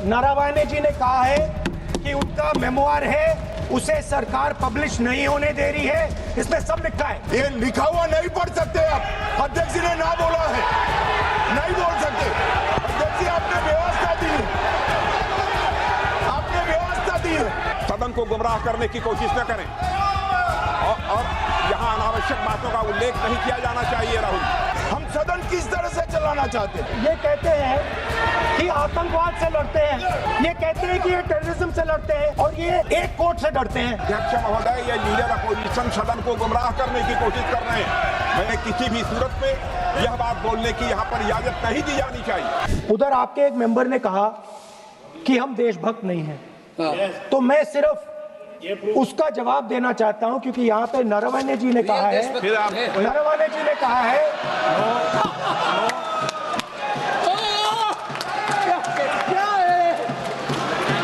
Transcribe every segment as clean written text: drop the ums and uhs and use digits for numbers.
नारावाने जी ने कहा है कि उनका मेमोआर है, उसे सरकार पब्लिश नहीं होने दे रही है, इसमें सब लिखा है। ये लिखा हुआ नहीं पढ़ सकते आप, अध्यक्ष जी ने ना बोला है, नहीं बोल सकते। अध्यक्ष जी आपने व्यवस्था दी है, आपने व्यवस्था दी है। सदन को गुमराह करने की कोशिश न करें और यहाँ अनावश्यक बातों का उल्लेख नहीं किया जाना चाहिए। राहुल, हम सदन किस तरह से चलाना चाहते हैं? ये कहते हैं कि आतंकवाद से लड़ते हैं, ये कहते हैं कि ये टेररिज्म से लड़ते हैं, और ये एक कोर्ट से डरते हैं। अध्यक्ष महोदय, ये लीडर अपोजिशन सदन को गुमराह करने की कोशिश कर रहे हैं। मैंने किसी भी सूरत में यह बात बोलने की यहाँ पर इजाजत नहीं दी जानी चाहिए। उधर आपके एक मेंबर ने कहा कि हम देशभक्त नहीं हैं, तो मैं सिर्फ उसका जवाब देना चाहता हूं, क्योंकि यहाँ पे नरवणे जी ने कहा है, नरवणे जी ने कहा है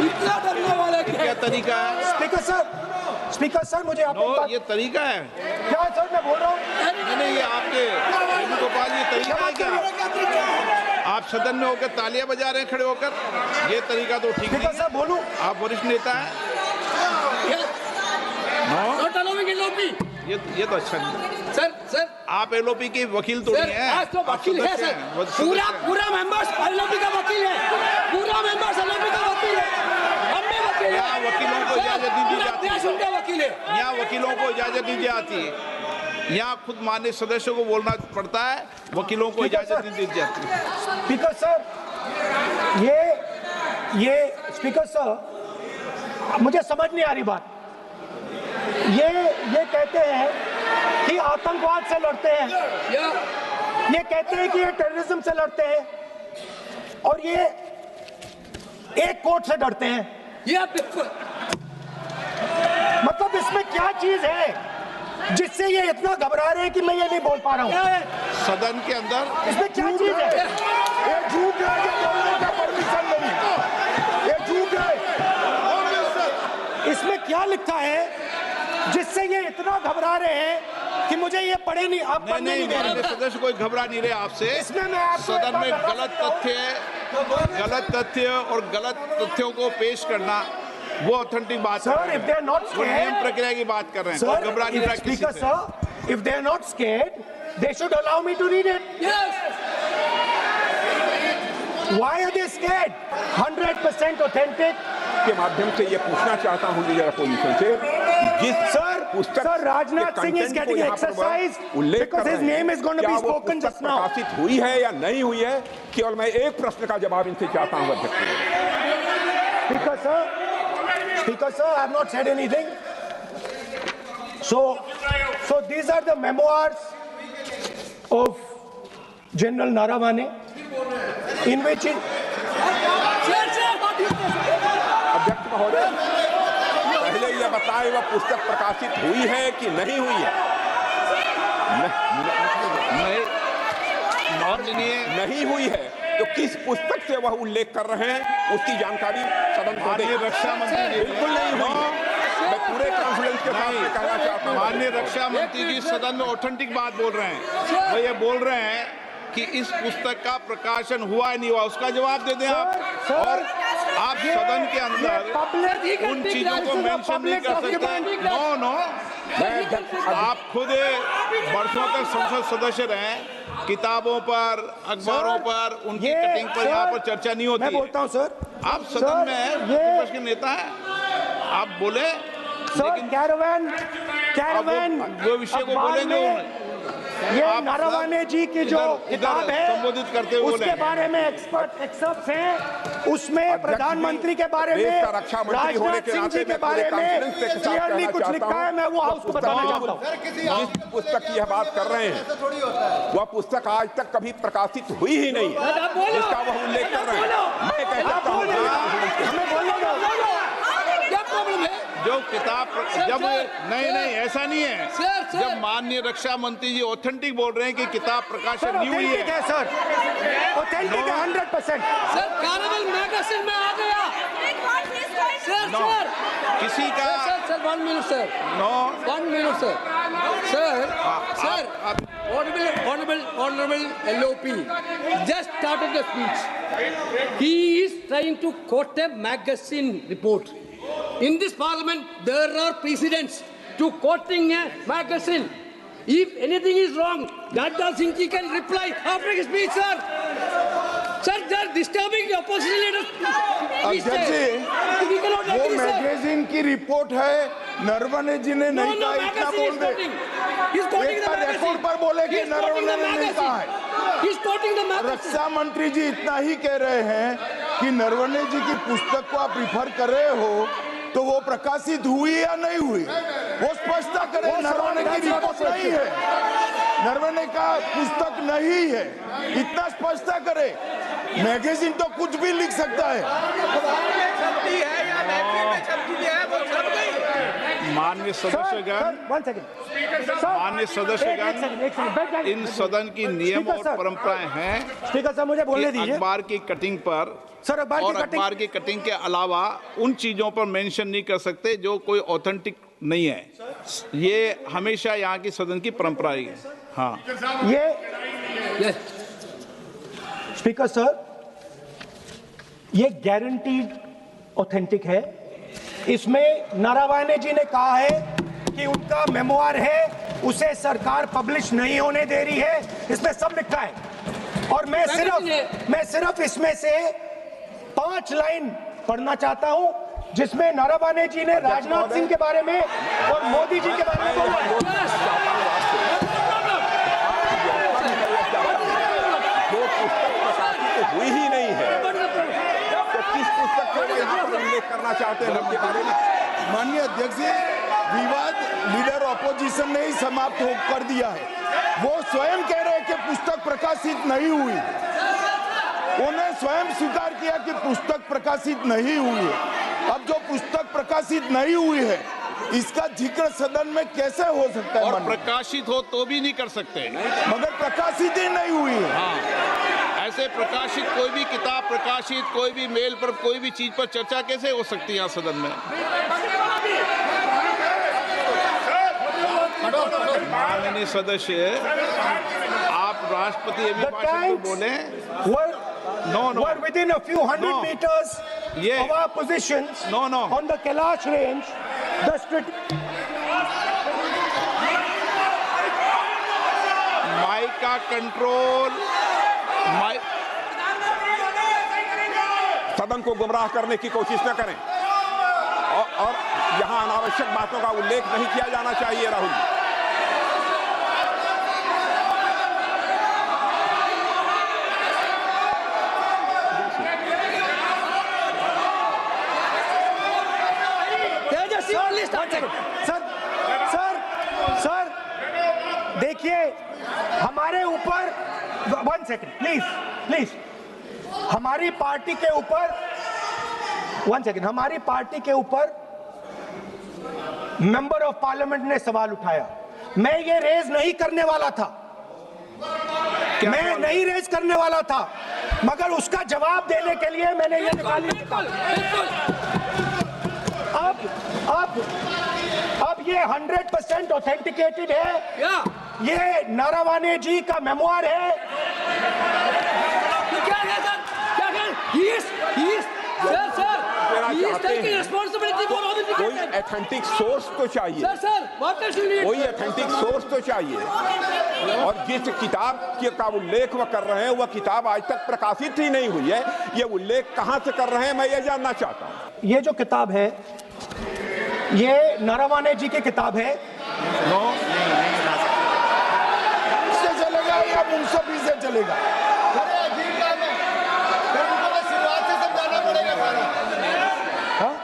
इतना डरने वाला क्या तरीका है? स्पीकर सर मुझे आप ये तरीका है क्या सर, मैं बोल रहा हूँ। नहीं, ये आपके वेणुगोपाल, ये तरीका है क्या? आप सदन में होकर तालियां बजा रहे हैं खड़े होकर, ये तरीका तो ठीक नहीं है। बोलूं, आप वरिष्ठ नेता हैं। ये तो अच्छा नहीं। सर आप एलओपी के वकील तो नहीं है, आज तो वकील है सर, पूरा मेंबर्स एलओपी का वकील है, पूरा मेंबर्स एलओपी का वकील है, हम भी वकील हैं। यहाँ वकीलों को इजाजत नहीं दी जाती है, उनका वकील है। यहाँ वकीलों को इजाजत नहीं दी जाती है, यहाँ खुद माननीय सदस्यों को बोलना पड़ता है, वकीलों को इजाजत नहीं दी जाती। स्पीकर सर, ये स्पीकर सर, मुझे समझ नहीं आ रही बात। ये कहते हैं कि आतंकवाद से लड़ते हैं, ये कहते हैं कि ये टेररिज्म से लड़ते हैं, और ये एक कोर्ट से डरते हैं। मतलब इसमें क्या चीज है जिससे ये इतना घबरा रहे हैं कि मैं ये नहीं बोल पा रहा हूँ? सदन के अंदर इसमें क्या चीज है? ये झूठ है, ये बोलने का परमिशन नहीं, ये झूठ है। इसमें क्या लिखा है जिससे ये इतना घबरा रहे हैं कि मुझे ये पढ़े नहीं, आप पढ़ने नहीं दे रहे? सदस्य कोई घबरा नहीं रहे आपसे। इसमें मैं आपको सदन में गलत तथ्य और गलत तथ्यों को पेश करना, वो ऑथेंटिक बात है। Sir, if they are not वो नियम scared, प्रक्रिया की बात कर रहे हैं, sir, घबरा नहीं रहा किसी speaker से। sir, if they are not scared, they should allow me to read it. Why are they scared? 100% authentic. के माध्यम से ये पूछना चाहता हूँ लीडर अपोजिशन से, Sir, Rajnath Singh is getting exercise because his name is going to be spoken just now. प्रकाशित हुई है या नहीं हुई है, केवल मैं एक प्रश्न का जवाब इनसे चाहता हूँ अध्यक्ष। Speaker sir, I have not said anything. So these are the memoirs of General Naravane, in which अध्यक्ष महोदय, पहले यह बताएं वह पुस्तक प्रकाशित हुई है कि नहीं हुई है? नहीं हुई है तो किस पुस्तक से वह उल्लेख कर रहे हैं, उसकी जानकारी सदन को दें। रक्षा मंत्री बिल्कुल नहीं हुई। मैं पूरे कॉन्फिडेंस के साथ कहना चाहता हूँ, माननीय रक्षा मंत्री जी सदन में ऑथेंटिक बात बोल रहे हैं। वो ये बोल रहे हैं कि इस पुस्तक का प्रकाशन हुआ है नहीं हुआ, उसका जवाब दे दें आप। और आप सदन के अंदर उन चीजों को मेंशन नहीं कर सकते। नो, आप खुद वर्षों तक संसद सदस्य रहे, किताबों पर, अखबारों पर, उनकी कटिंग पर यहाँ पर चर्चा नहीं होती। मैं बोलता हूँ सर, आप सदन में विपक्ष के नेता हैं, आप बोले, लेकिन कैरावैन वो विषय को बोलेंगे। ये नारावाने जी की जो किताब है, संबोधित करते हुए उसके बारे में एक्सपर्ट एक्सर्प्ट्स हैं, उसमें प्रधानमंत्री के बारे में, राजनाथ सिंह जी के बारे में क्लियरली कुछ लिखा है। मैं वो हाउस को बताना चाहता हूँ। जिस पुस्तक की यह बात कर रहे हैं वह पुस्तक आज तक कभी प्रकाशित हुई ही नहीं है, जिसका वह उल्लेख कर रहे हैं। मैं कह सकता हूँ हमें बोलने दो। क्या प्रॉब्लम है? जो किताब जब नहीं ऐसा नहीं है। जब माननीय रक्षा मंत्री जी ऑथेंटिक बोल रहे हैं कि किताब प्रकाशन नहीं हुई है सर, ऑथेंटिक है 100%। सर, कार्निवल मैगजीन में आ गया। सर, किसी का sir 1 minute sir, 1 minute sir, sir Honorable LOP just started the speech. He is trying to quote a magazine report. In this parliament, there are precedents to quoting a magazine. If anything is wrong, Dada Singh ji can reply after his speech, sir. Sir, they are disturbing the opposition leaders. अध्यक्ष जी, वो magazine की report है, नरवणे जी ने नहीं कहा, इतना बोल दे। एक बार रिकॉर्ड पर बोले कि नरवणे ने नहीं कहा है। रक्षा मंत्री जी इतना ही कह रहे हैं कि नरवणे जी की पुस्तक को आप रिफर कर रहे हो, तो वो प्रकाशित हुई या नहीं हुई, वो स्पष्टता करे। नरवणे की रिपोर्ट नहीं है, नरवणे का पुस्तक नहीं है, इतना स्पष्टता करे। मैगजीन तो कुछ भी लिख सकता है। माननीय सदस्यगण, माननीय सदस्यगण, इन सदन की नियम और परंपराएं हैं। स्पीकर साहब, मुझे बोलने दीजिए। अखबार की कटिंग पर सर, अखबार की कटिंग के अलावा उन चीजों पर मेंशन नहीं कर सकते जो कोई ऑथेंटिक नहीं है। ये हमेशा यहाँ की सदन की परंपरा है। हाँ, ये स्पीकर सर, ये गारंटीड ऑथेंटिक है। इसमें नारावाने जी ने कहा है कि उनका मेमोआर है, उसे सरकार पब्लिश नहीं होने दे रही है, इसमें सब लिखा है। और मैं सिर्फ इसमें से 5 लाइन पढ़ना चाहता हूं, जिसमें नारावाने जी ने राजनाथ सिंह के बारे में और मोदी जी के बारे में बोला है। हुई ही नहीं है, तो किस पुस्तक को यहाँ पर उल्लेख करना चाहते हैं के बारे में? माननीय अध्यक्ष जी, विवाद लीडर ऑपोजिशन ने ही समाप्त कर दिया है। वो स्वयं कह रहे हैं कि पुस्तक प्रकाशित नहीं हुई, उन्हें स्वयं स्वीकार किया कि पुस्तक प्रकाशित नहीं हुई है। अब जो पुस्तक प्रकाशित नहीं हुई है, इसका जिक्र सदन में कैसे हो सकता है? और प्रकाशित हो तो भी नहीं कर सकते, मगर प्रकाशित ही नहीं हुई है। हाँ, ऐसे प्रकाशित कोई भी किताब प्रकाशित, कोई भी मेल पर, कोई भी चीज पर चर्चा कैसे हो सकती है यहाँ सदन में? माननीय सदस्य, आप राष्ट्रपति अभिभाषण को बोले। Were within a few hundred meters of our positions on the Kailash range. Mic का कंट्रोल, सदन को गुमराह करने की कोशिश न करें, और यहाँ अनावश्यक बातों का उल्लेख नहीं किया जाना चाहिए। राहुल, सर, देखिए, हमारे ऊपर 1 सेकंड प्लीज, हमारी पार्टी के ऊपर 1 सेकंड, हमारी पार्टी के ऊपर मेंबर ऑफ पार्लियामेंट ने सवाल उठाया। मैं ये रेज नहीं करने वाला था, मैं नहीं रेज करने वाला था, मगर उसका जवाब देने के लिए मैंने ये निकाली। अब ये 100% ऑथेंटिकेटेड है। ये नारावाने जी का मेमोआर है। कोई ऑथेंटिक सोर्स तो चाहिए, कोई ऑथेंटिक सोर्स तो चाहिए। और जिस किताब का उल्लेख वह कर रहे हैं, वह किताब आज तक प्रकाशित ही नहीं हुई है। ये उल्लेख कहां से कर रहे हैं, मैं ये जानना चाहता हूं। ये जो किताब है, ये नारावाने जी की किताब है। इससे चलेगा या मुंसफी से चलेगा?